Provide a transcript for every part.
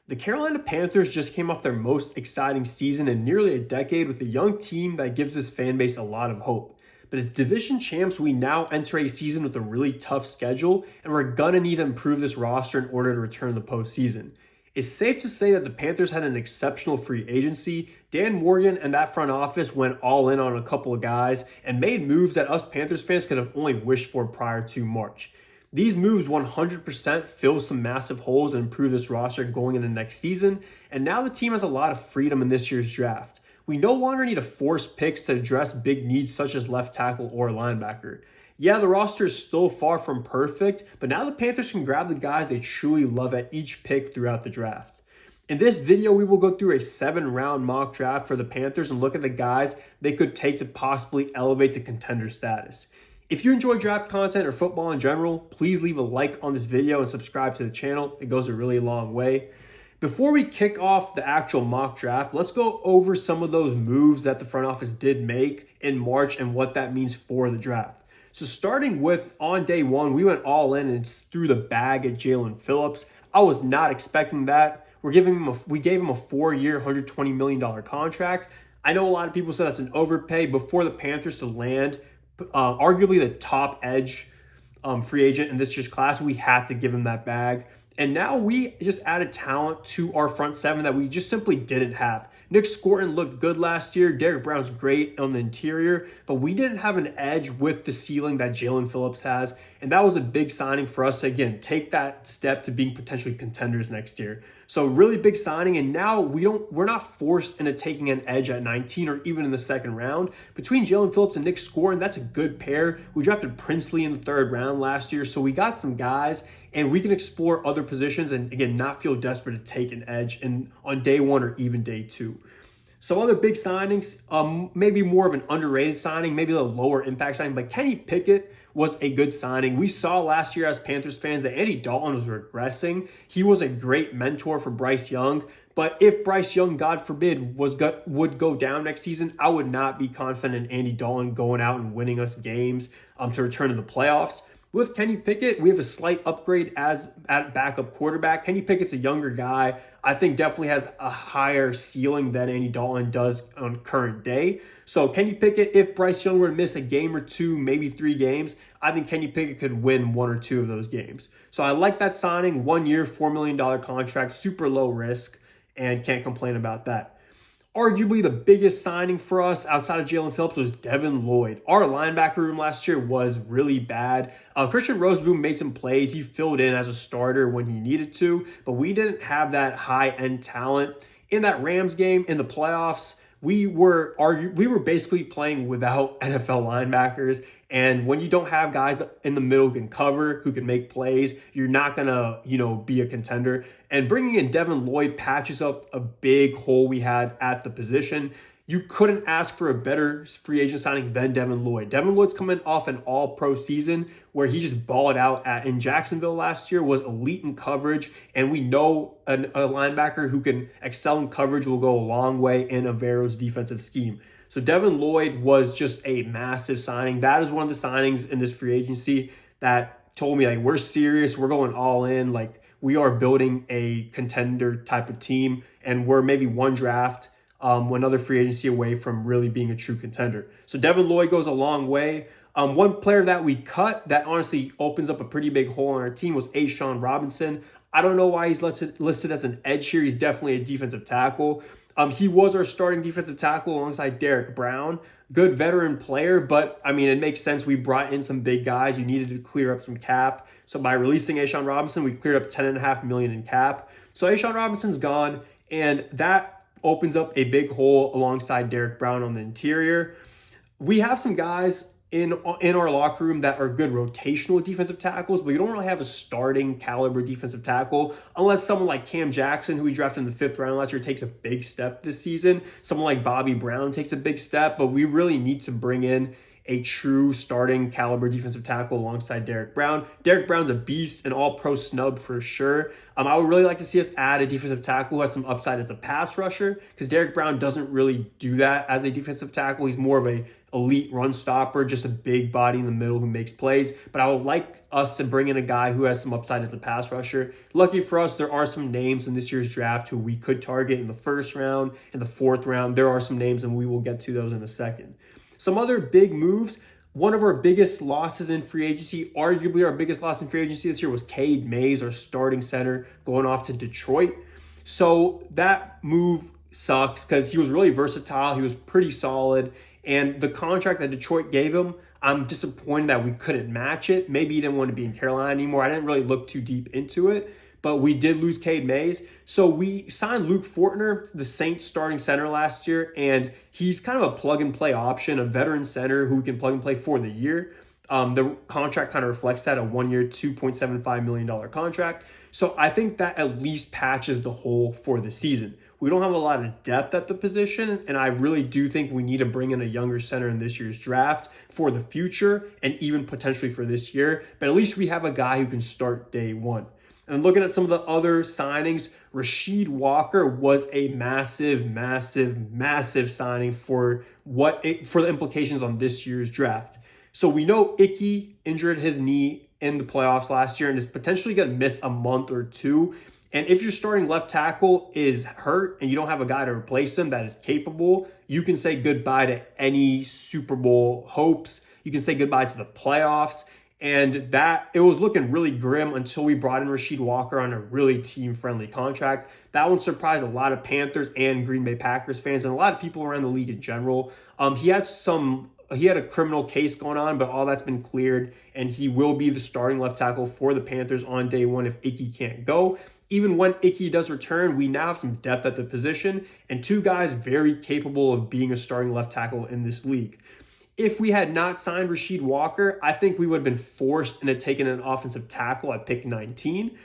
The Carolina Panthers just came off their most exciting season in nearly a decade with a young team that gives this fan base a lot of hope. But as division champs, we now enter a season with a really tough schedule, and we're gonna need to improve this roster in order to return to the postseason. It's safe to say that the Panthers had an exceptional free agency. Dan Morgan and that front office went all in on a couple of guys and made moves that us Panthers fans could have only wished for prior to March. These moves 100% fill some massive holes and improve this roster going into next season, and now the team has a lot of freedom in this year's draft. We no longer need to force picks to address big needs such as left tackle or linebacker. Yeah, the roster is still far from perfect, but now the Panthers can grab the guys they truly love at each pick throughout the draft. In this video, we will go through a 7-round mock draft for the Panthers and look at the guys they could take to possibly elevate to contender status. If you enjoy draft content or football in general, please leave a like on this video and subscribe to the channel. It goes a really long way. Before we kick off the actual mock draft, let's go over some of those moves that the front office did make in March and what that means for the draft. So starting with on day one, we went all in and threw the bag at Jaelan Phillips. I was not expecting that. We gave him a 4-year, $120 million contract. I know a lot of people said that's an overpay. Before the Panthers to land arguably the top edge free agent in this year's class, we had to give him that bag. And now we just added talent to our front seven that we just simply didn't have. Nick Scorton looked good last year. Derek Brown's great on the interior, but we didn't have an edge with the ceiling that Jaelan Phillips has. And that was a big signing for us to, again, take that step to being potentially contenders next year. So really big signing, and now we're not forced into taking an edge at 19 or even in the second round. Between Jaelan Phillips and Nick Scorton, that's a good pair. We drafted Princely in the 3rd round last year, so we got some guys, and we can explore other positions and, again, not feel desperate to take an edge on day one or even day two. Some other big signings, maybe more of an underrated signing, maybe a lower impact signing, but Kenny Pickett was a good signing. We saw last year as Panthers fans that Andy Dalton was regressing. He was a great mentor for Bryce Young, but if Bryce Young, God forbid, would go down next season, I would not be confident in Andy Dalton going out and winning us games to return to the playoffs. With Kenny Pickett, we have a slight upgrade at backup quarterback. Kenny Pickett's a younger guy. I think definitely has a higher ceiling than Andy Dalton does on current day. So Kenny Pickett, if Bryce Young were to miss a game or two, maybe 3 games, I think Kenny Pickett could win 1 or 2 of those games. So I like that signing. 1 year, $4 million contract, super low risk, and can't complain about that. Arguably the biggest signing for us outside of Jaelan Phillips was Devin Lloyd. Our linebacker room last year was really bad. Christian Roseboom made some plays. He filled in as a starter when he needed to, but we didn't have that high-end talent. In that Rams game in the playoffs, we were basically playing without NFL linebackers. And when you don't have guys in the middle who can cover, who can make plays, you're not going to, be a contender. And bringing in Devin Lloyd patches up a big hole we had at the position. You couldn't ask for a better free agent signing than Devin Lloyd. Devin Lloyd's coming off an all-pro season where he just balled out in Jacksonville last year, was elite in coverage, and we know a linebacker who can excel in coverage will go a long way in Avero's defensive scheme. So Devin Lloyd was just a massive signing. That is one of the signings in this free agency that told me, like, we're serious, we're going all in, like, we are building a contender type of team, and we're maybe one draft, another free agency away from really being a true contender. So Devin Lloyd goes a long way. One player that we cut that honestly opens up a pretty big hole on our team was A'Shawn Robinson. I don't know why he's listed as an edge here. He's definitely a defensive tackle. He was our starting defensive tackle alongside Derek Brown. Good veteran player, but, I mean, it makes sense. We brought in some big guys. You needed to clear up some cap. So by releasing A'Shawn Robinson, we cleared up $10.5 million in cap. So A'Shawn Robinson's gone, and that opens up a big hole alongside Derek Brown on the interior. We have some guys in our locker room that are good rotational defensive tackles, but we don't really have a starting caliber defensive tackle unless someone like Cam Jackson, who we drafted in the 5th round last year, takes a big step this season. Someone like Bobby Brown takes a big step, but we really need to bring in a true starting caliber defensive tackle alongside Derek Brown. Derek Brown's a beast, an all-pro snub for sure. I would really like to see us add a defensive tackle who has some upside as a pass rusher, because Derek Brown doesn't really do that as a defensive tackle. He's more of a elite run stopper, just a big body in the middle who makes plays. But I would like us to bring in a guy who has some upside as a pass rusher. Lucky for us, there are some names in this year's draft who we could target in the first round, in the fourth round. There are some names, and we will get to those in a second. Some other big moves. One of our biggest losses in free agency, arguably our biggest loss in free agency this year, was Cade Mays, our starting center, going off to Detroit. So that move sucks because he was really versatile. He was pretty solid. And the contract that Detroit gave him, I'm disappointed that we couldn't match it. Maybe he didn't want to be in Carolina anymore. I didn't really look too deep into it, but we did lose Cade Mays. So we signed Luke Fortner, the Saints starting center last year, and he's kind of a plug and play option, a veteran center who can plug and play for the year. The contract kind of reflects that, a 1 year, $2.75 million contract. So I think that at least patches the hole for the season. We don't have a lot of depth at the position, and I really do think we need to bring in a younger center in this year's draft for the future and even potentially for this year. But at least we have a guy who can start day one. And looking at some of the other signings, Rasheed Walker was a massive signing for the implications on this year's draft. So we know Icky injured his knee in the playoffs last year and is potentially going to miss a month or two. And if your starting left tackle is hurt and you don't have a guy to replace him that is capable, you can say goodbye to any Super Bowl hopes. You can say goodbye to the playoffs. And that it was looking really grim until we brought in Rasheed Walker on a really team-friendly contract. That one surprised a lot of Panthers and Green Bay Packers fans and a lot of people around the league in general. He had a criminal case going on, but all that's been cleared, and he will be the starting left tackle for the Panthers on day one if Icky can't go. Even when Icky does return, we now have some depth at the position and two guys very capable of being a starting left tackle in this league. If we had not signed Rasheed Walker, I think we would have been forced into taking an offensive tackle at pick 19.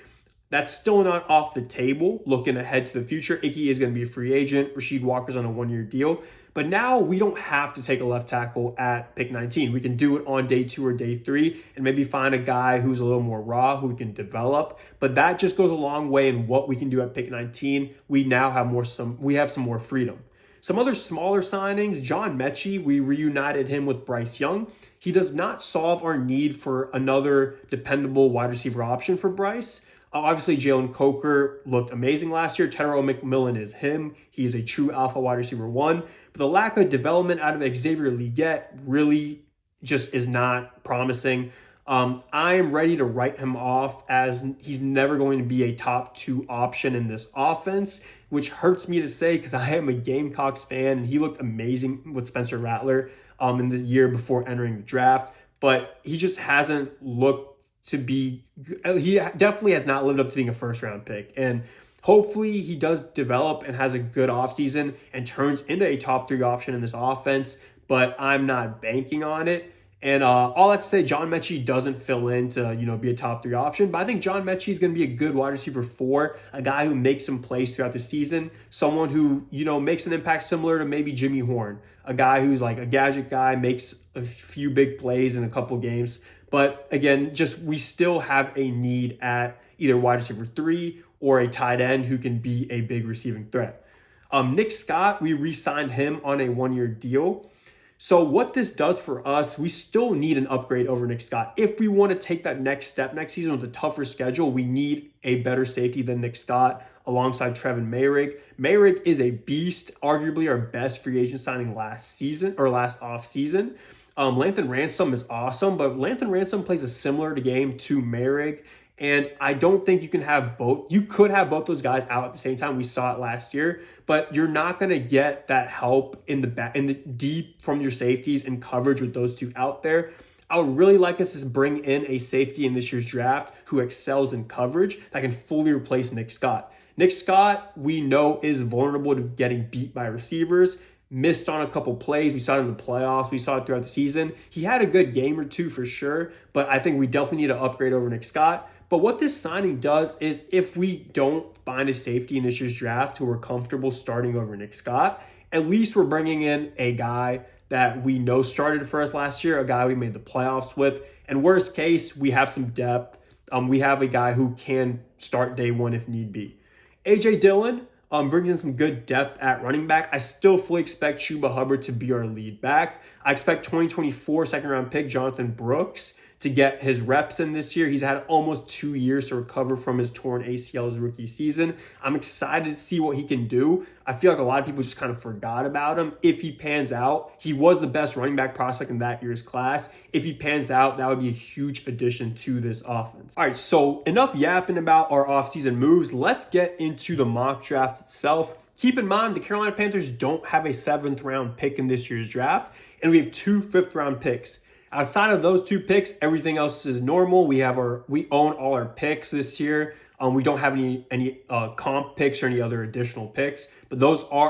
That's still not off the table looking ahead to the future. Icky is going to be a free agent. Rasheed Walker's on a 1-year deal. But now we don't have to take a left tackle at pick 19. We can do it on day 2 or day 3 and maybe find a guy who's a little more raw, who we can develop. But that just goes a long way in what we can do at pick 19. We now have some more freedom. Some other smaller signings, John Mechie, we reunited him with Bryce Young. He does not solve our need for another dependable wide receiver option for Bryce. Obviously, Jalen Coker looked amazing last year. Terrell McMillan is him. He is a true alpha wide receiver 1. But the lack of development out of Xavier Legette really just is not promising. I am ready to write him off as he's never going to be a top 2 option in this offense, which hurts me to say because I am a Gamecocks fan and he looked amazing with Spencer Rattler in the year before entering the draft. But he just hasn't looked to be, he definitely has not lived up to being a first-round pick. And hopefully he does develop and has a good offseason and turns into a top 3 option in this offense, but I'm not banking on it. And all that to say, John Mechie doesn't fill in to, be a top 3 option. But I think John Mechie is going to be a good wide receiver 4, a guy who makes some plays throughout the season, someone who, makes an impact similar to maybe Jimmy Horn, a guy who's like a gadget guy, makes a few big plays in a couple games. But again, we still have a need at either wide receiver 3 or a tight end who can be a big receiving threat. Nick Scott, we re-signed him on a 1-year deal. So what this does for us, we still need an upgrade over Nick Scott. If we want to take that next step next season with a tougher schedule, we need a better safety than Nick Scott alongside Trevin Mayrig. Mayrig is a beast, arguably our best free agent signing last offseason. Lathan Ransom is awesome, but Lathan Ransom plays a similar game to Mayrig. And I don't think you can have both. You could have both those guys out at the same time. We saw it last year, but you're not going to get that help in the deep from your safeties and coverage with those two out there. I would really like us to bring in a safety in this year's draft who excels in coverage that can fully replace Nick Scott. Nick Scott, we know, is vulnerable to getting beat by receivers. Missed on a couple plays. We saw it in the playoffs. We saw it throughout the season. He had a good game or two for sure, but I think we definitely need to upgrade over Nick Scott. But what this signing does is if we don't find a safety in this year's draft who we're comfortable starting over Nick Scott, at least we're bringing in a guy that we know started for us last year, a guy we made the playoffs with. And worst case, we have some depth. We have a guy who can start day 1 if need be. A.J. Dillon, brings in some good depth at running back. I still fully expect Chuba Hubbard to be our lead back. I expect 2024 second round pick Jonathan Brooks to get his reps in this year. He's had almost 2 years to recover from his torn ACL his rookie season. I'm excited to see what he can do. I feel like a lot of people just kind of forgot about him. If he pans out, he was the best running back prospect in that year's class. If he pans out, that would be a huge addition to this offense. All right, so enough yapping about our offseason moves. Let's get into the mock draft itself. Keep in mind, the Carolina Panthers don't have a 7th round pick in this year's draft, and we have 2 5th round picks. Outside of those 2 picks, everything else is normal. We own all our picks this year. We don't have any comp picks or any other additional picks, but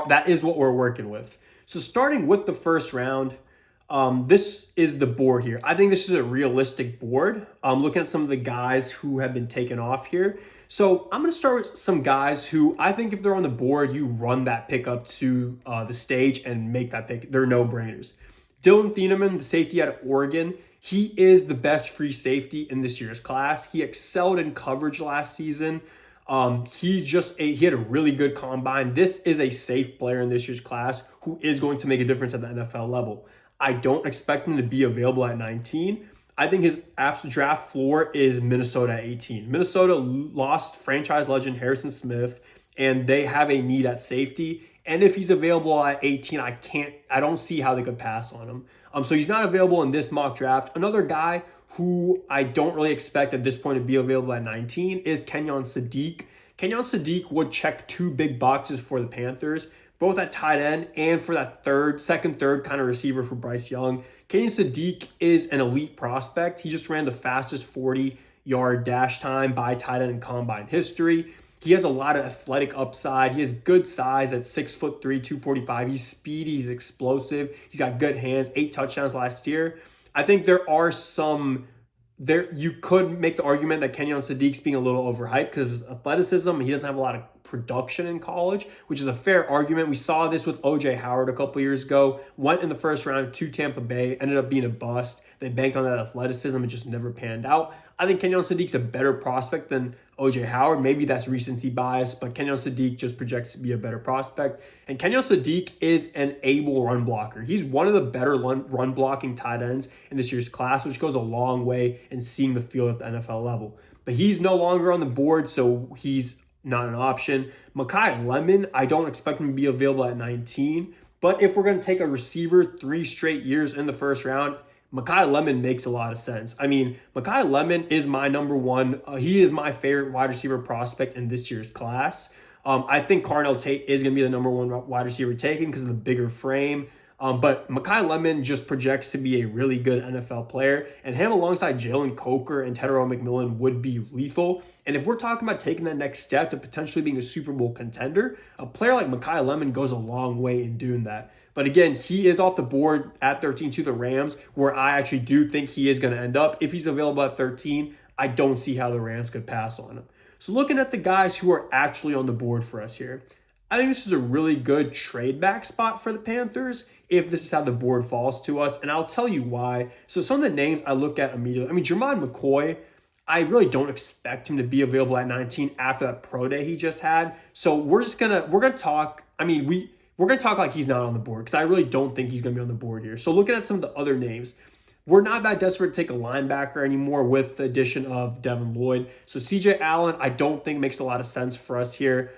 that is what we're working with. So starting with the first round, this is the board here. I think this is a realistic board. Looking at some of the guys who have been taken off here. So I'm going to start with some guys who I think if they're on the board, you run that pick up to the stage and make that pick. They're no-brainers. Dylan Thieneman, the safety out of Oregon, he is the best free safety in this year's class. He excelled in coverage last season. He had a really good combine. This is a safe player in this year's class who is going to make a difference at the NFL level. I don't expect him to be available at 19. I think his absolute draft floor is Minnesota at 18. Minnesota lost franchise legend Harrison Smith, and they have a need at safety. And if he's available at 18, I don't see how they could pass on him. So he's not available in this mock draft. Another guy who I don't really expect at this point to be available at 19 is Kenyon Sadiq. Kenyon Sadiq would check 2 big boxes for the Panthers, both at tight end and for that second, third kind of receiver for Bryce Young. Kenyon Sadiq is an elite prospect. He just ran the fastest 40-yard dash time by tight end in combine history. He has a lot of athletic upside. He has good size at 6'3", 245. He's speedy. He's explosive. He's got good hands. 8 touchdowns last year. I think you could make the argument that Kenyon Sadiq's being a little overhyped because of his athleticism. He doesn't have a lot of production in college, which is a fair argument. We saw this with O.J. Howard a couple years ago. Went in the first round to Tampa Bay, ended up being a bust. They banked on that athleticism. It just never panned out. I think Kenyon Sadiq's a better prospect than O.J. Howard. Maybe that's recency bias, but Kenyon Sadiq just projects to be a better prospect. And Kenyon Sadiq is an able run blocker. He's one of the better run blocking tight ends in this year's class, which goes a long way in seeing the field at the NFL level. But he's no longer on the board, so he's not an option. Mekhi Lemon, I don't expect him to be available at 19. But if we're going to take a receiver 3 straight years in the first round, Mekhi Lemon makes a lot of sense. I mean, Mekhi Lemon is my number one. He is my favorite wide receiver prospect in this year's class. I think Carnell Tate is going to be the number 1 wide receiver taken because of the bigger frame. But Mekhi Lemon just projects to be a really good NFL player, and him alongside Jalen Coker and Tedero McMillan would be lethal. And if we're talking about taking that next step to potentially being a Super Bowl contender, a player like Mekhi Lemon goes a long way in doing that. But again, he is off the board at 13 to the Rams, where I actually do think he is going to end up. If he's available at 13, I don't see how the Rams could pass on him. So looking at the guys who are actually on the board for us here, I think this is a really good trade back spot for the Panthers if this is how the board falls to us, and I'll tell you why. So some of the names I look at immediately, I mean, Jermon McCoy, I really don't expect him to be available at 19 after that pro day he just had. So we're gonna talk, I mean, we're gonna talk like he's not on the board because I really don't think he's gonna be on the board here. So looking at some of the other names, we're not that desperate to take a linebacker anymore with the addition of Devin Lloyd. So CJ Allen, I don't think makes a lot of sense for us here.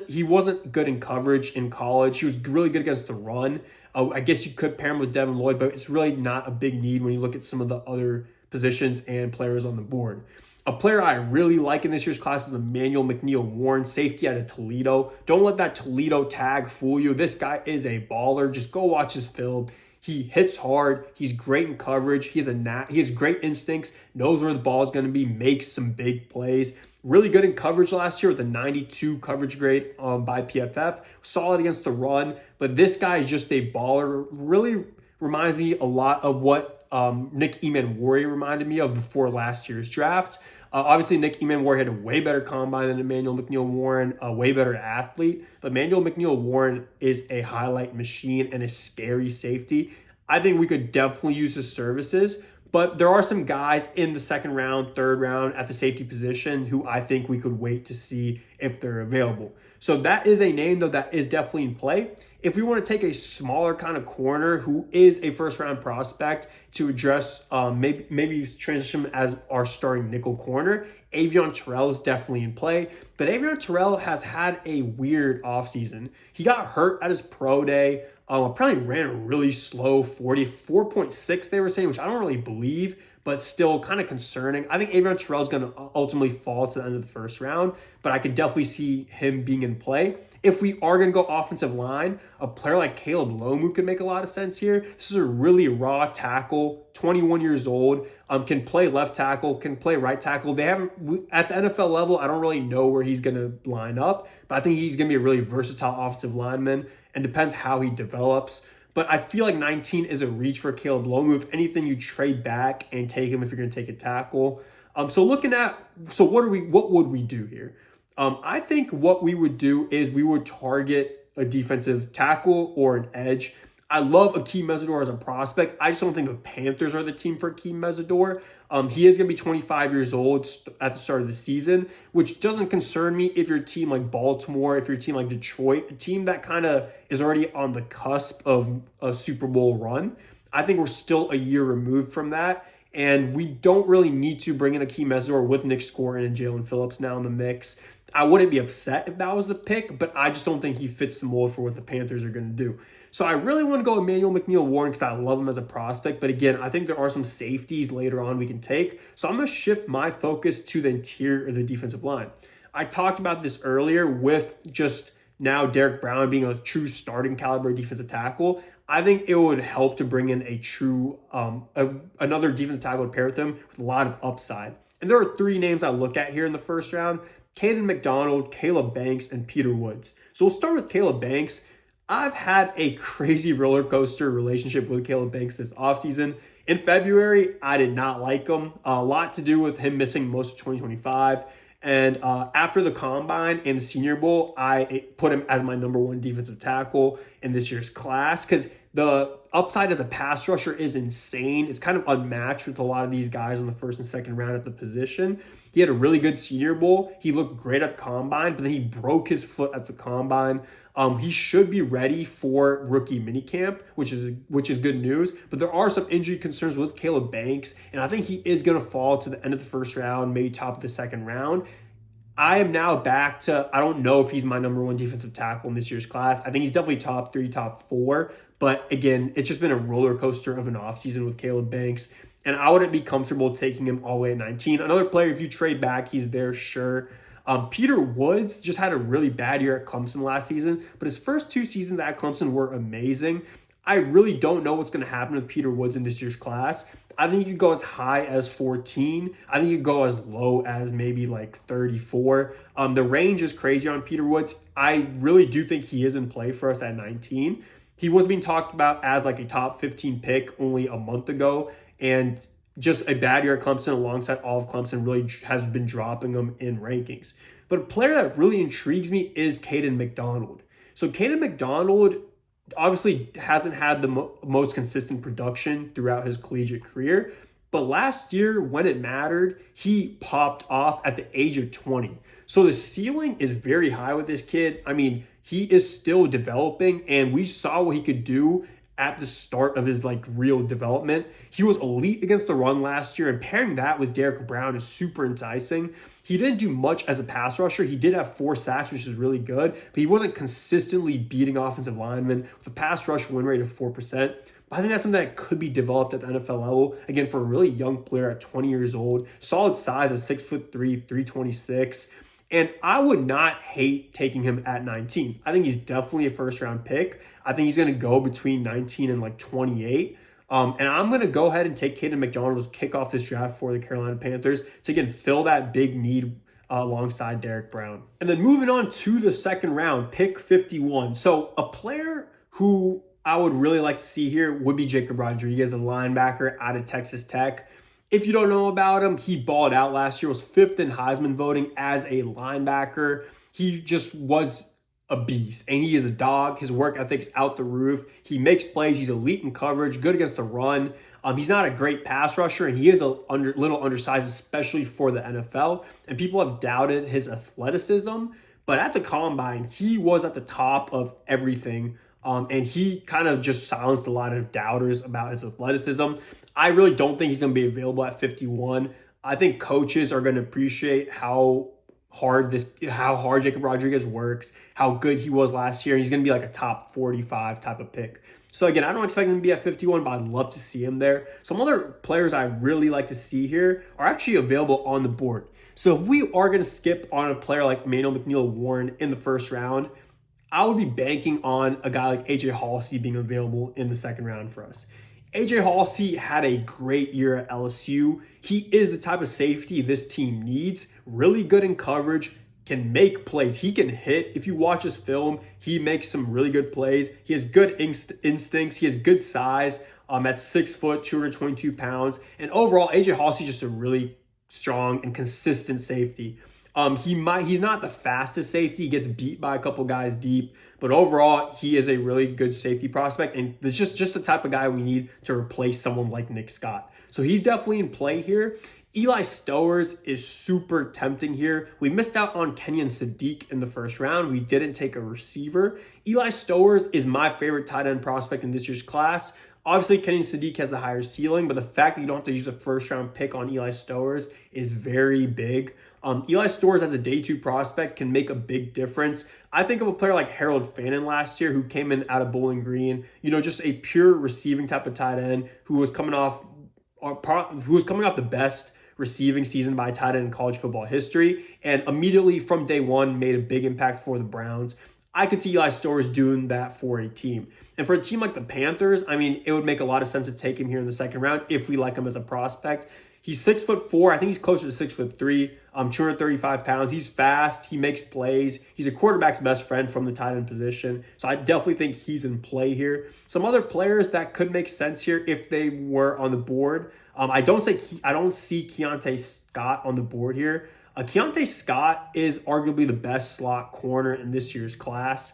He wasn't good in coverage in college. He was really good against the run. I guess you could pair him with Devin Lloyd, but it's really not a big need when you look at some of the other positions and players on the board. A player I really like in this year's class is Emmanuel McNeil-Warren, safety out of Toledo. Don't let that Toledo tag fool you. This guy is a baller. Just go watch his film. He hits hard. He's great in coverage. He has great instincts, knows where the ball is going to be, makes some big plays. Really good in coverage last year with a 92 coverage grade by PFF. Solid against the run, but this guy is just a baller. Really reminds me a lot of what Nick Emanwari reminded me of before last year's draft. Obviously, Nick Emanwari had a way better combine than Emmanuel McNeil-Warren, a way better athlete. But Emmanuel McNeil-Warren is a highlight machine and a scary safety. I think we could definitely use his services. But there are some guys in the second round, third round at the safety position who I think we could wait to see if they're available. So that is a name, though, that is definitely in play. If we want to take a smaller kind of corner who is a first round prospect to address, maybe transition as our starting nickel corner, Avion Terrell is definitely in play. But Avion Terrell has had a weird offseason. He got hurt at his pro day. Apparently ran a really slow 44.6, they were saying, which I don't really believe, but still kind of concerning. I think Avion Terrell is going to ultimately fall to the end of the first round, but I could definitely see him being in play. If we are going to go offensive line, a player like Caleb Lomu could make a lot of sense here. This is a really raw tackle, 21 years old, can play left tackle, can play right tackle. They haven't, at the NFL level, I don't really know where he's going to line up, but I think he's going to be a really versatile offensive lineman, and depends how he develops. But I feel like 19 is a reach for Caleb Lomu. If anything, you trade back and take him if you're going to take a tackle. So what would we do here? I think what we would do is we would target a defensive tackle or an edge. I love Akeem Mesidor as a prospect. I just don't think the Panthers are the team for Akeem Mesidor. He is going to be 25 years old at the start of the season, which doesn't concern me if you're a team like Baltimore, if you're a team like Detroit, a team that kind of is already on the cusp of a Super Bowl run. I think we're still a year removed from that, and we don't really need to bring in Akeem Mesidor with Nick Scorin and Jalen Phillips now in the mix. I wouldn't be upset if that was the pick, but I just don't think he fits the mold for what the Panthers are going to do. So I really want to go Emmanuel McNeil-Warren because I love him as a prospect. But again, I think there are some safeties later on we can take. So I'm going to shift my focus to the interior of the defensive line. I talked about this earlier with just now Derek Brown being a true starting caliber defensive tackle. I think it would help to bring in a true, another defensive tackle to pair with him with a lot of upside. And there are three names I look at here in the first round: Caden McDonald, Caleb Banks, and Peter Woods. So we'll start with Caleb Banks. I've had a crazy roller coaster relationship with Caleb Banks this offseason. In February, I did not like him. A lot to do with him missing most of 2025. And after the Combine and the Senior Bowl, I put him as my number one defensive tackle in this year's class because the upside as a pass rusher is insane. It's kind of unmatched with a lot of these guys in the first and second round at the position. He had a really good Senior Bowl. He looked great at the Combine, but then he broke his foot at the Combine. He should be ready for rookie minicamp, which is good news. But there are some injury concerns with Caleb Banks, and I think he is going to fall to the end of the first round, maybe top of the second round. I am now back to, I don't know if he's my number one defensive tackle in this year's class. I think he's definitely top three, top four. But again, it's just been a roller coaster of an offseason with Caleb Banks. And I wouldn't be comfortable taking him all the way at 19. Another player, if you trade back, he's there, sure. Peter Woods just had a really bad year at Clemson last season, but his first two seasons at Clemson were amazing. I really don't know what's going to happen with Peter Woods in this year's class. I think you could go as high as 14. I think you could go as low as maybe like 34. The range is crazy on Peter Woods. I really do think he is in play for us at 19. He was being talked about as like a top 15 pick only a month ago, and just a bad year at Clemson alongside all of Clemson really has been dropping them in rankings. But a player that really intrigues me is Caden McDonald. So Caden McDonald obviously hasn't had the most consistent production throughout his collegiate career, but last year when it mattered, he popped off at the age of 20. So the ceiling is very high with this kid. I mean, he is still developing, and we saw what he could do at the start of his like real development. He was elite against the run last year, and pairing that with Derek Brown is super enticing. He didn't do much as a pass rusher. He did have 4 sacks, which is really good, but he wasn't consistently beating offensive linemen with a pass rush win rate of 4%. But I think that's something that could be developed at the NFL level. Again, for a really young player at 20 years old, solid size of 6'3", 326. And I would not hate taking him at 19. I think he's definitely a first round pick. I think he's going to go between 19 and like 28. And I'm going to go ahead and take Caden McDonald to kick off this draft for the Carolina Panthers to, again, fill that big need alongside Derek Brown. And then moving on to the second round, pick 51. So a player who I would really like to see here would be Jacob Rodriguez, a linebacker out of Texas Tech. If you don't know about him, he balled out last year, was 5th in Heisman voting as a linebacker. He just was a beast, and he is a dog. His work ethic's out the roof. He makes plays. He's elite in coverage, good against the run. He's not a great pass rusher, and he is a little undersized, especially for the NFL. And people have doubted his athleticism, but at the combine, he was at the top of everything. And he kind of just silenced a lot of doubters about his athleticism. I really don't think he's going to be available at 51. I think coaches are going to appreciate how hard Jacob Rodriguez works, how good he was last year. He's going to be like a top 45 type of pick. So again, I don't expect him to be at 51, but I'd love to see him there. Some other players I really like to see here are actually available on the board. So if we are going to skip on a player like Emmanuel McNeil-Warren in the first round, I would be banking on a guy like AJ Halsey being available in the second round for us. AJ Halsey had a great year at LSU. He is the type of safety this team needs. Really good in coverage, can make plays. He can hit. If you watch his film, he makes some really good plays. He has good instincts. He has good size. At 6 foot, 222 pounds. And overall, AJ Halsey is just a really strong and consistent safety. He's not the fastest safety. He gets beat by a couple guys deep, but overall he is a really good safety prospect, and it's just the type of guy we need to replace someone like Nick Scott. So he's definitely in play here. Eli Stowers is super tempting here. We missed out on Kenyon Sadiq in the first round. We didn't take a receiver. Eli Stowers is my favorite tight end prospect in this year's class. Obviously, Kenyon Sadiq has a higher ceiling, but the fact that you don't have to use a first-round pick on Eli Stowers is very big. Eli Stowers as a day two prospect can make a big difference. I think of a player like Harold Fannin last year who came in out of Bowling Green, just a pure receiving type of tight end who was coming off the best receiving season by a tight end in college football history, and immediately from day one made a big impact for the Browns. I could see Eli Stowers doing that for a team. And for a team like the Panthers, it would make a lot of sense to take him here in the second round if we like him as a prospect. He's 6'4". I think he's closer to 6'3", 235 pounds. He's fast. He makes plays. He's a quarterback's best friend from the tight end position. So I definitely think he's in play here. Some other players that could make sense here if they were on the board. I don't see Keontae Scott on the board here. Keontae Scott is arguably the best slot corner in this year's class.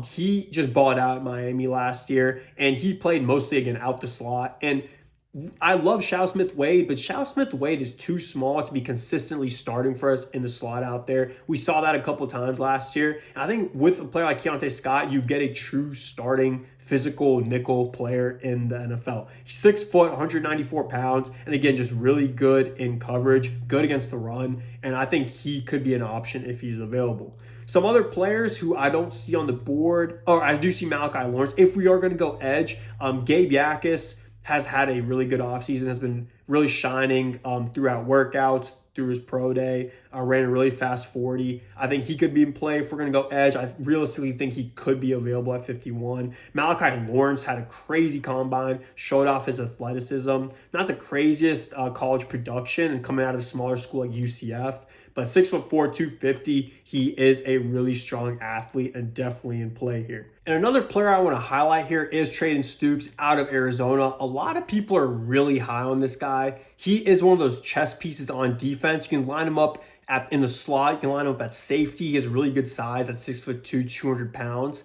He just balled out at Miami last year, and he played mostly again out the slot. And I love Shao Smith-Wade, but Shao Smith-Wade is too small to be consistently starting for us in the slot out there. We saw that a couple times last year. And I think with a player like Keontae Scott, you get a true starting physical nickel player in the NFL. He's 6 foot, 194 pounds, and again, just really good in coverage, good against the run, and I think he could be an option if he's available. Some other players who I don't see on the board, or I do see Malachi Lawrence. If we are going to go edge, Gabe Yakis has had a really good offseason, has been really shining throughout workouts, through his pro day, ran a really fast 40. I think he could be in play if we're going to go edge. I realistically think he could be available at 51. Malachi Lawrence had a crazy combine, showed off his athleticism. Not the craziest college production and coming out of a smaller school like UCF, but 6'4", 250, he is a really strong athlete and definitely in play here. And another player I want to highlight here is Trayden Stukes out of Arizona. A lot of people are really high on this guy. He is one of those chess pieces on defense. You can line him up in the slot. You can line him up at safety. He has really good size at 6'2", 200 pounds.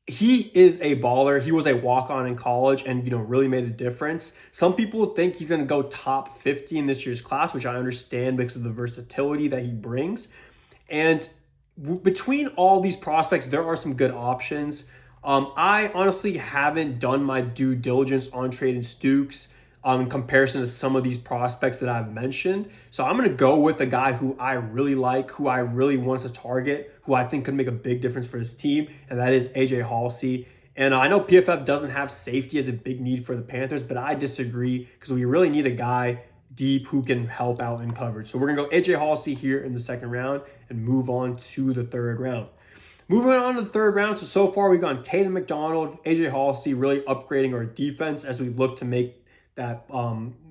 He is a baller. He was a walk-on in college and, really made a difference. Some people think he's going to go top 50 in this year's class, which I understand because of the versatility that he brings. And between all these prospects, there are some good options. I honestly haven't done my due diligence on Trayden Stukes in comparison to some of these prospects that I've mentioned. So I'm going to go with a guy who I really like, who I really want to target, who I think could make a big difference for his team, and that is AJ Halsey. And I know PFF doesn't have safety as a big need for the Panthers, but I disagree because we really need a guy deep who can help out in coverage. So we're going to go AJ Halsey here in the second round and move on to the third round. Moving on to the third round, so far we've gone Caden McDonald, AJ Halsey, really upgrading our defense as we look to make that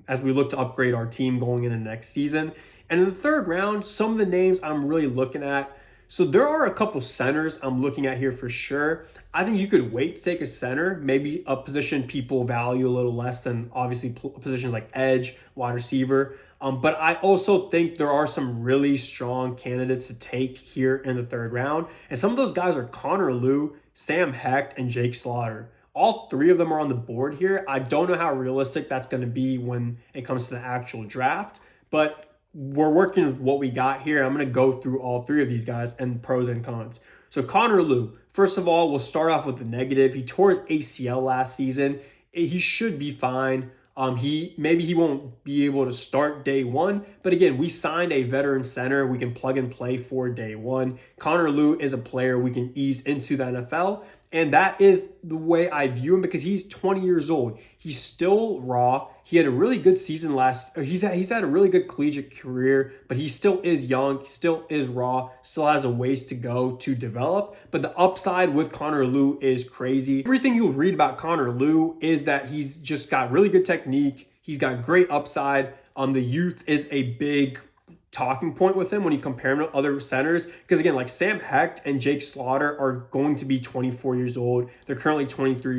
as we look to upgrade our team going into next season. And in the third round, some of the names I'm really looking at. So there are a couple centers I'm looking at here for sure. I think you could wait to take a center, maybe a position people value a little less than obviously positions like edge, wide receiver. But I also think there are some really strong candidates to take here in the third round. And some of those guys are Connor Liu, Sam Hecht, and Jake Slaughter. All three of them are on the board here. I don't know how realistic that's going to be when it comes to the actual draft, but we're working with what we got here. I'm going to go through all three of these guys and pros and cons. So Connor Liu, first of all, we'll start off with the negative. He tore his ACL last season. He should be fine. He won't be able to start day one, but again, we signed a veteran center we can plug and play for day one. Connor Liu is a player we can ease into the NFL, and that is the way I view him because he's 20 years old. He's still raw. He had a really good season he's had a really good collegiate career, but he still is young, he still is raw, still has a ways to go to develop. But the upside with Connor Liu is crazy. Everything you'll read about Connor Liu is that he's just got really good technique. He's got great upside. The youth is a big talking point with him when you compare him to other centers. Because again, like Sam Hecht and Jake Slaughter are going to be 24 years old. They're currently 23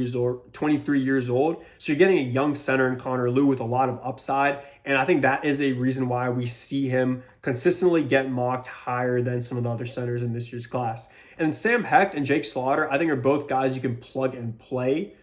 years old. So you're getting a young center in Connor Liu with a lot of upside. And I think that is a reason why we see him consistently get mocked higher than some of the other centers in this year's class. And Sam Hecht and Jake Slaughter, I think, are both guys you can plug and play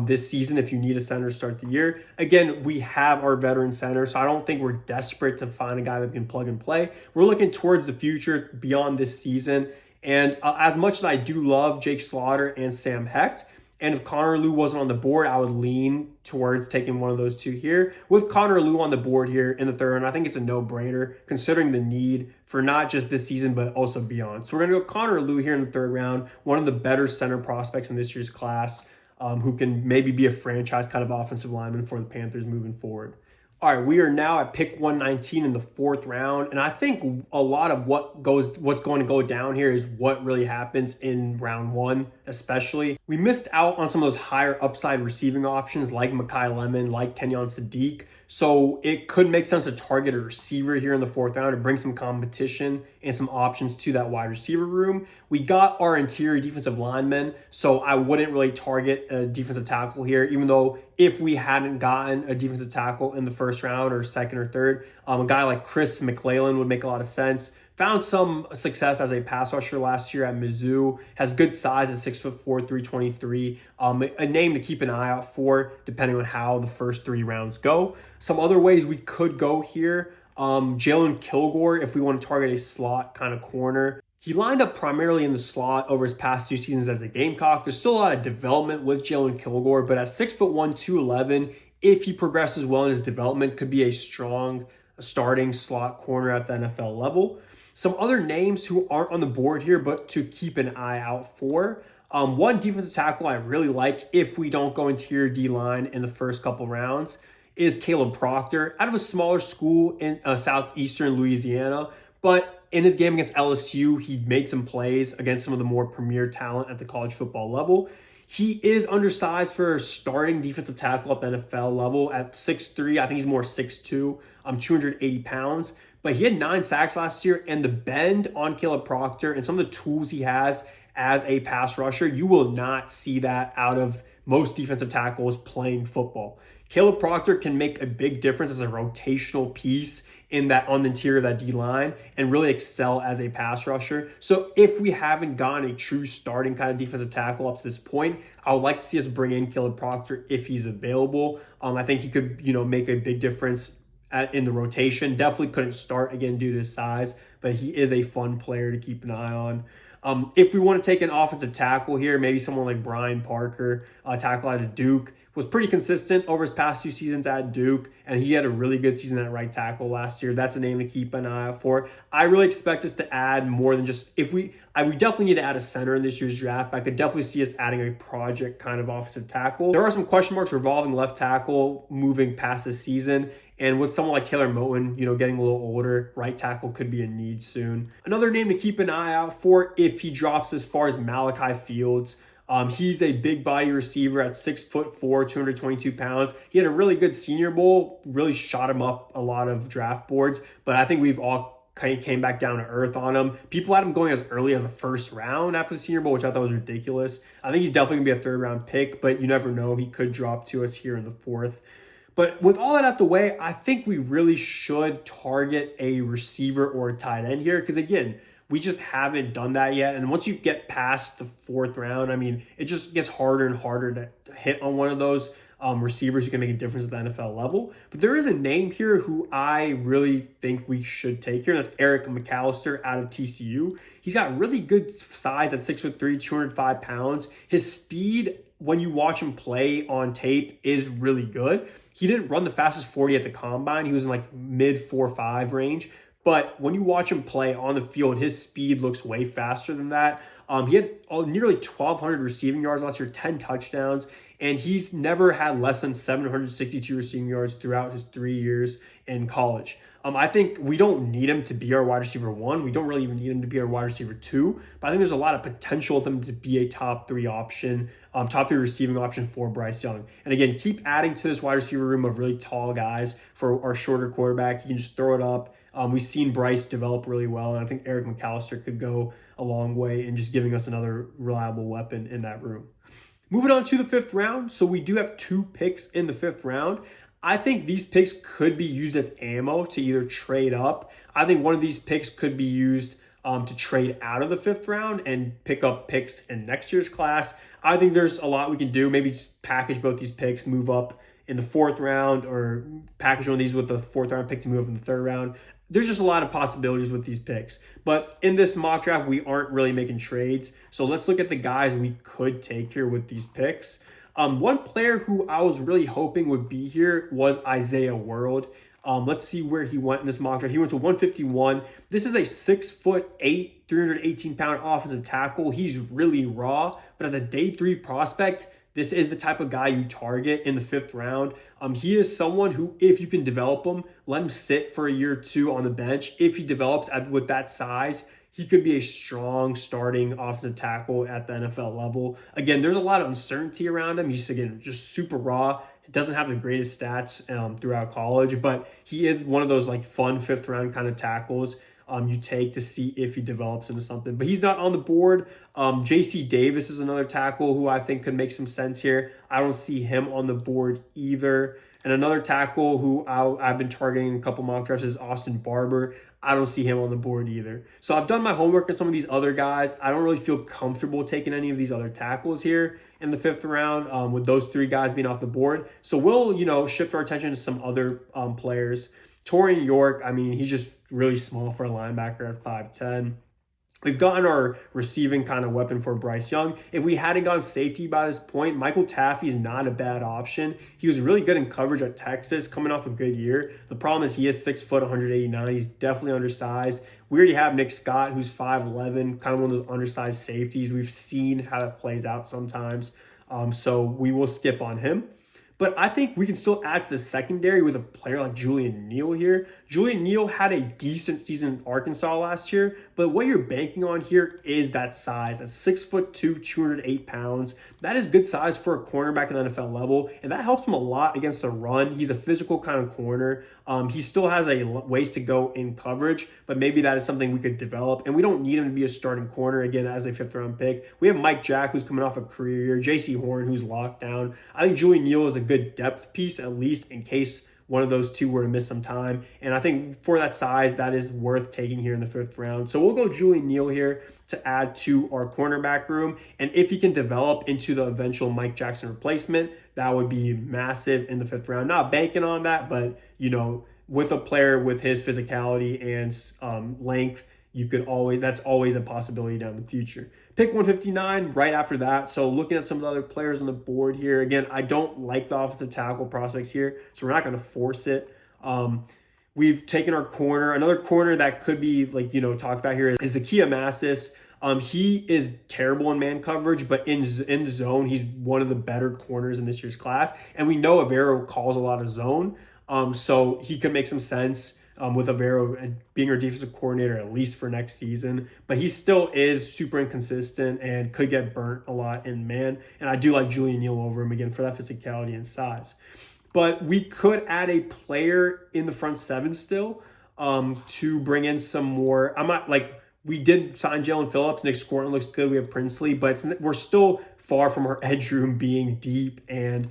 this season if you need a center to start the year. Again, we have our veteran center, so I don't think we're desperate to find a guy that can plug and play. We're looking towards the future beyond this season. And as much as I do love Jake Slaughter and Sam Hecht, and if Connor Liu wasn't on the board, I would lean towards taking one of those two here. With Connor Liu on the board here in the third round, I think it's a no-brainer considering the need for not just this season, but also beyond. So we're going to go Connor Liu here in the third round, one of the better center prospects in this year's class. Who can maybe be a franchise kind of offensive lineman for the Panthers moving forward. All right, we are now at pick 119 in the fourth round, and I think a lot of what's going to go down here is what really happens in round one, especially. We missed out on some of those higher upside receiving options like Mekhi Lemon, like Kenyon Sadiq. So it could make sense to target a receiver here in the fourth round and bring some competition and some options to that wide receiver room. We got our interior defensive linemen, so I wouldn't really target a defensive tackle here, even though if we hadn't gotten a defensive tackle in the first round or second or third, a guy like Chris McClellan would make a lot of sense. Found some success as a pass rusher last year at Mizzou. Has good size at 6'4", 323. A name to keep an eye out for depending on how the first three rounds go. Some other ways we could go here. Jalen Kilgore, if we want to target a slot kind of corner. He lined up primarily in the slot over his past two seasons as a Gamecock. There's still a lot of development with Jalen Kilgore, but at 6'1", 211, if he progresses well in his development, could be a strong starting slot corner at the NFL level. Some other names who aren't on the board here, but to keep an eye out for. One defensive tackle I really like if we don't go interior D-line in the first couple rounds is Caleb Proctor out of a smaller school in southeastern Louisiana. But in his game against LSU, he made some plays against some of the more premier talent at the college football level. He is undersized for starting defensive tackle at the NFL level at 6'3". I think he's more 6'2", 280 pounds. But he had 9 sacks last year, and the bend on Caleb Proctor and some of the tools he has as a pass rusher, you will not see that out of most defensive tackles playing football. Caleb Proctor can make a big difference as a rotational piece on the interior of that D-line and really excel as a pass rusher. So if we haven't gotten a true starting kind of defensive tackle up to this point, I would like to see us bring in Caleb Proctor if he's available. I think he could, make a big difference in the rotation. Definitely couldn't start again due to his size, but he is a fun player to keep an eye on. If we want to take an offensive tackle here, maybe someone like Brian Parker, tackle out of Duke, was pretty consistent over his past 2 seasons at Duke, and he had a really good season at right tackle last year. That's a name to keep an eye out for. I really expect us to add more than just we definitely need to add a center in this year's draft, but I could definitely see us adding a project kind of offensive tackle. There are some question marks revolving left tackle moving past this season. And with someone like Taylor Moton, getting a little older, right tackle could be a need soon. Another name to keep an eye out for if he drops as far as Malachi Fields. He's a big body receiver at 6'4", 222 pounds. He had a really good Senior Bowl, really shot him up a lot of draft boards, but I think we've all came back down to earth on him. People had him going as early as the first round after the Senior Bowl, which I thought was ridiculous. I think he's definitely going to be a third round pick, but you never know. He could drop to us here in the fourth. But with all that out the way, I think we really should target a receiver or a tight end here because, again, we just haven't done that yet. And once you get past the fourth round, I mean, it just gets harder and harder to hit on one of those receivers who can make a difference at the NFL level. But there is a name here who I really think we should take here, and that's Eric McAllister out of TCU. He's got really good size at 6'3", 205 pounds. His speed, when you watch him play on tape, is really good. He didn't run the fastest 40 at the combine. He was in like mid 4.5 range. But when you watch him play on the field, his speed looks way faster than that. He had nearly 1,200 receiving yards last year, 10 touchdowns, and he's never had less than 762 receiving yards throughout his 3 years in college. I think we don't need him to be our wide receiver one. We don't really even need him to be our wide receiver two. But I think there's a lot of potential with him to be a top three option, top three receiving option for Bryce Young. And again, keep adding to this wide receiver room of really tall guys for our shorter quarterback. You can just throw it up. We've seen Bryce develop really well, and I think Eric McAllister could go a long way in just giving us another reliable weapon in that room. Moving on to the fifth round. So we do have 2 picks in the fifth round. I think these picks could be used as ammo to either trade up. I think one of these picks could be used to trade out of the fifth round and pick up picks in next year's class. I think there's a lot we can do. Maybe package both these picks, move up in the fourth round, or package one of these with the fourth round pick to move up in the third round. There's just a lot of possibilities with these picks. But in this mock draft, we aren't really making trades. So let's look at the guys we could take here with these picks. One player who I was really hoping would be here was Isaiah World. Let's see where he went in this mock draft. He went to 151. This is a 6'8", 318-pound offensive tackle. He's really raw, but as a day 3 prospect, this is the type of guy you target in the fifth round. He is someone who, if you can develop him, let him sit for a year or 2 on the bench. If he develops with that size, he could be a strong starting offensive tackle at the NFL level. Again, there's a lot of uncertainty around him. He's, again, just super raw. Doesn't have the greatest stats throughout college, but he is one of those like fun fifth round kind of tackles you take to see if he develops into something. But he's not on the board. J.C. Davis is another tackle who I think could make some sense here. I don't see him on the board either. And another tackle who I've been targeting in a couple mock drafts is Austin Barber. I don't see him on the board either. So I've done my homework on some of these other guys. I don't really feel comfortable taking any of these other tackles here in the fifth round with those 3 guys being off the board. So we'll, shift our attention to some other players. Torian York, I mean, he's just really small for a linebacker at 5'10". We've gotten our receiving kind of weapon for Bryce Young. If we hadn't gone safety by this point, Michael Taffy is not a bad option. He was really good in coverage at Texas, coming off a good year. The problem is he is 6 foot, 189. He's definitely undersized. We already have Nick Scott, who's 5'11", kind of one of those undersized safeties. We've seen how that plays out sometimes. So we will skip on him. But I think we can still add to the secondary with a player like Julian Neal here. Julian Neal had a decent season in Arkansas last year, but what you're banking on here is that size. At 6'2", 208 pounds. That is good size for a cornerback at the NFL level, and that helps him a lot against the run. He's a physical kind of corner. He still has a ways to go in coverage, but maybe that is something we could develop. And we don't need him to be a starting corner, again, as a fifth-round pick. We have Mike Jack, who's coming off a career year, J.C. Horn, who's locked down. I think Julian Neal is a good depth piece, at least in case one of those 2 were to miss some time. And I think for that size, that is worth taking here in the fifth round. So we'll go Julian Neal here to add to our cornerback room. And if he can develop into the eventual Mike Jackson replacement, that would be massive in the fifth round. Not banking on that, but, with a player with his physicality and length, that's always a possibility down the future. Pick 159 right after that. So looking at some of the other players on the board here, again, I don't like the offensive tackle prospects here, so we're not going to force it. We've taken our corner. Another corner that could be talked about here is Zakiya Massis. He is terrible in man coverage, but in the zone, he's one of the better corners in this year's class. And we know Avero calls a lot of zone, so he could make some sense with Avero being our defensive coordinator, at least for next season. But he still is super inconsistent and could get burnt a lot in man. And I do like Julian Neal over him, again, for that physicality and size. But we could add a player in the front 7 still to bring in some more. I'm not we did sign Jalen Phillips. Nick Scorton looks good. We have Princely, but we're still far from our edge room being deep and,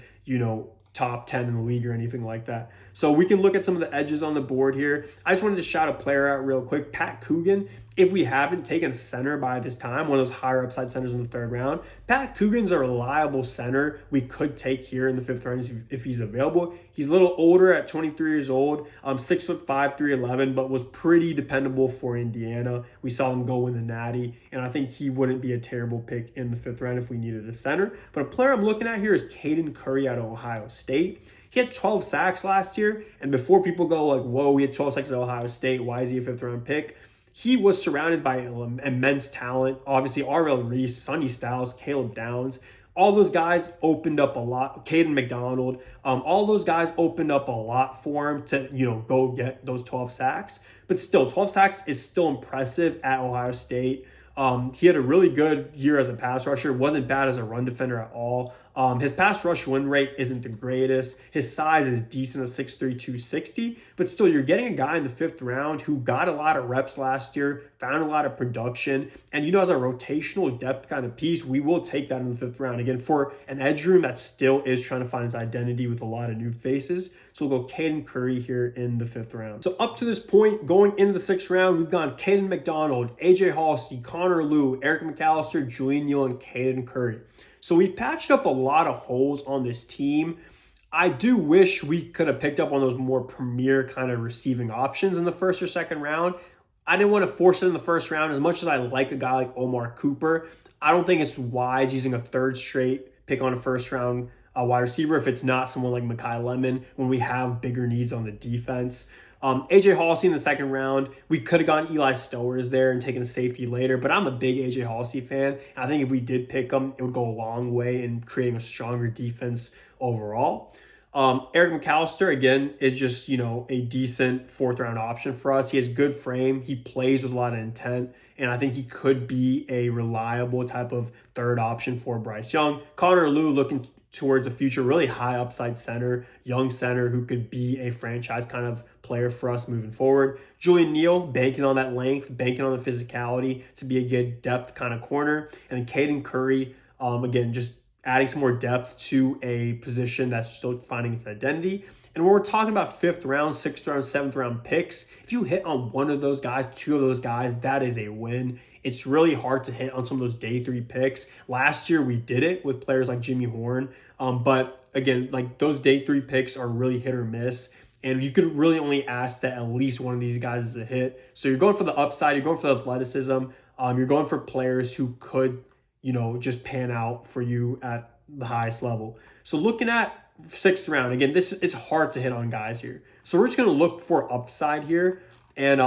top 10 in the league or anything like that. So we can look at some of the edges on the board here. I just wanted to shout a player out real quick. Pat Coogan, if we haven't taken a center by this time, one of those higher upside centers in the third round, Pat Coogan's a reliable center we could take here in the fifth round if he's available. He's a little older at 23 years old, 6'5", 311, but was pretty dependable for Indiana. We saw him go win the Natty, and I think he wouldn't be a terrible pick in the fifth round if we needed a center. But a player I'm looking at here is Caden Curry out of Ohio State. He had 12 sacks last year, and before people go like, whoa, he had 12 sacks at Ohio State, why is he a fifth round pick? He was surrounded by immense talent. Obviously, R.L. Reese, Sonny Styles, Caleb Downs, all those guys opened up a lot. Caden McDonald, all those guys opened up a lot for him to, go get those 12 sacks. But still, 12 sacks is still impressive at Ohio State. He had a really good year as a pass rusher. Wasn't bad as a run defender at all. His pass rush win rate isn't the greatest. His size is decent at 6'3", 260. But still, you're getting a guy in the fifth round who got a lot of reps last year, found a lot of production. And, as a rotational depth kind of piece, we will take that in the fifth round. Again, for an edge room that still is trying to find its identity with a lot of new faces. So we'll go Caden Curry here in the fifth round. So up to this point, going into the sixth round, we've gone Caden McDonald, AJ Halsey, Connor Liu, Eric McAllister, Julian Neal, and Caden Curry. So we patched up a lot of holes on this team. I do wish we could have picked up on those more premier kind of receiving options in the first or second round. I didn't want to force it in the first round. As much as I like a guy like Omar Cooper, I don't think it's wise using a third straight pick on a first round wide receiver if it's not someone like Mekhi Lemon when we have bigger needs on the defense. AJ Halsey in the second round, we could have gone Eli Stowers there and taken a safety later, but I'm a big AJ Halsey fan. I think if we did pick him, it would go a long way in creating a stronger defense overall. Eric McAllister, again, is just, a decent fourth round option for us. He has good frame. He plays with a lot of intent, and I think he could be a reliable type of third option for Bryce Young. Connor Liu looking towards a future really high upside center, young center who could be a franchise kind of player for us moving forward. Julian Neal, banking on that length, banking on the physicality to be a good depth kind of corner. And then Caden Curry, again, just adding some more depth to a position that's still finding its identity. And when we're talking about fifth round, sixth round, seventh round picks, if you hit on one of those guys, two of those guys, that is a win. It's really hard to hit on some of those day three picks. Last year we did it with players like Jimmy Horn. But again, like those day three picks are really hit or miss. And you could really only ask that at least one of these guys is a hit. So you're going for the upside, you're going for the athleticism, you're going for players who could, just pan out for you at the highest level. So looking at sixth round, again, it's hard to hit on guys here. So we're just going to look for upside here. And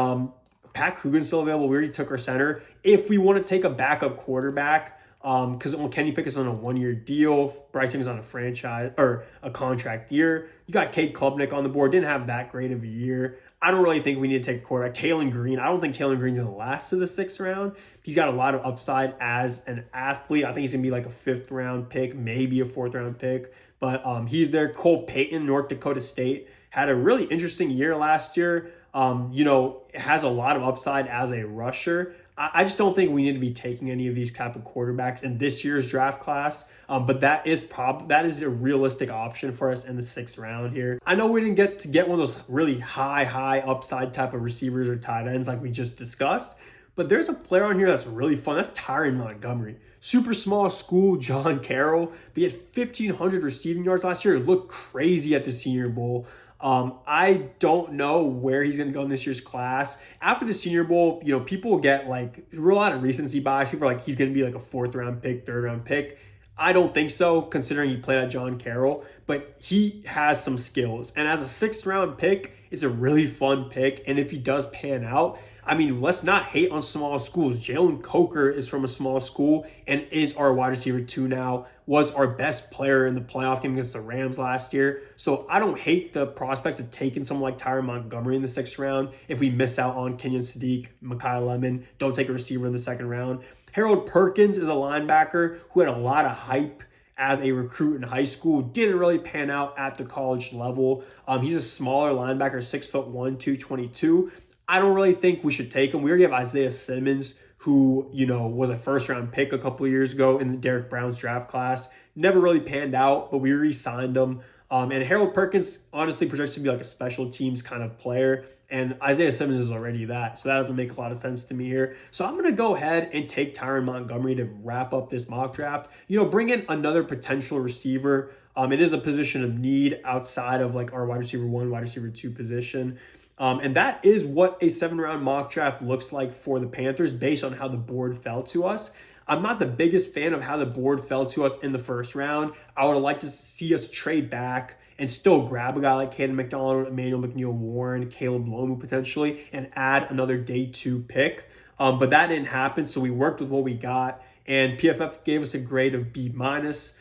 Pat Coogan's still available. We already took our center. If we want to take a backup quarterback, because Kenny Pickett's on a one-year deal, Bryce Young's on a franchise or a contract year. You got Cade Klubnik on the board. Didn't have that great of a year. I don't really think we need to take a quarterback. Taylor Green. I don't think Taylor Green's going to last to the sixth round. He's got a lot of upside as an athlete. I think he's going to be like a fifth round pick, maybe a fourth round pick. But he's there. Cole Payton, North Dakota State, had a really interesting year last year. Has a lot of upside as a rusher. I just don't think we need to be taking any of these type of quarterbacks in this year's draft class. But that is a realistic option for us in the sixth round here. I know we didn't get to get one of those really high upside type of receivers or tight ends like we just discussed. But there's a player on here that's really fun. That's Tyron Montgomery. Super small school, John Carroll. But he had 1,500 receiving yards last year. It looked crazy at the Senior Bowl. I don't know where he's going to go in this year's class. After the Senior Bowl, people get like a lot of recency bias. People are like, he's going to be like a fourth round pick, third round pick. I don't think so, considering he played at John Carroll, but he has some skills. And as a sixth round pick, it's a really fun pick. And if he does pan out, let's not hate on small schools. Jalen Coker is from a small school and is our wide receiver 2 now, was our best player in the playoff game against the Rams last year. So I don't hate the prospects of taking someone like Tyron Montgomery in the sixth round. If we miss out on Kenyon Sadiq, Mekhi Lemon, don't take a receiver in the second round. Harold Perkins is a linebacker who had a lot of hype as a recruit in high school, didn't really pan out at the college level. He's a smaller linebacker, 6'1", 222. I don't really think we should take him. We already have Isaiah Simmons, who, was a first-round pick a couple of years ago in the Derek Brown's draft class. Never really panned out, but we re-signed him. And Harold Perkins honestly projects to be like a special teams kind of player. And Isaiah Simmons is already that. So that doesn't make a lot of sense to me here. So I'm going to go ahead and take Tyron Montgomery to wrap up this mock draft. Bring in another potential receiver. It is a position of need outside of like our wide receiver one, wide receiver two position. And that is what a 7 round mock draft looks like for the Panthers based on how the board fell to us. I'm not the biggest fan of how the board fell to us in the first round. I would like to see us trade back and still grab a guy like Caden McDonald, Emmanuel McNeil Warren, Caleb Lomu potentially, and add another day 2 pick. But that didn't happen, so we worked with what we got, and PFF gave us a grade of B minus.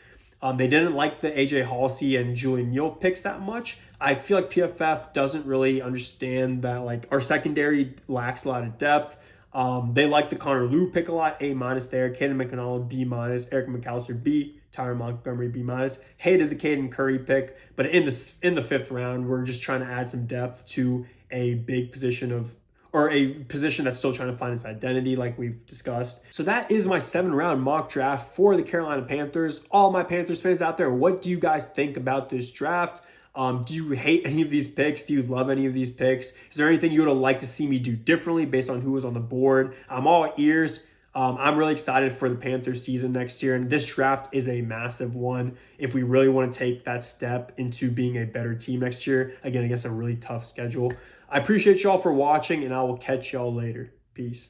They didn't like the AJ Halsey and Julian Neal picks that much. I feel like PFF doesn't really understand that like our secondary lacks a lot of depth. They like the Connor Liu pick a lot, A minus there. Caden McDonald, B minus. Eric McAllister, B. Tyron Montgomery, B minus. Hated the Caden Curry pick, but in the 5th round, we're just trying to add some depth to a big position of or a position that's still trying to find its identity, like we've discussed. So that is my 7 round mock draft for the Carolina Panthers. All my Panthers fans out there, what do you guys think about this draft? Do you hate any of these picks? Do you love any of these picks? Is there anything you would like to see me do differently based on who was on the board? I'm all ears. I'm really excited for the Panthers season next year, and this draft is a massive one if we really want to take that step into being a better team next year, again, against a really tough schedule. I appreciate y'all for watching, and I will catch y'all later. Peace.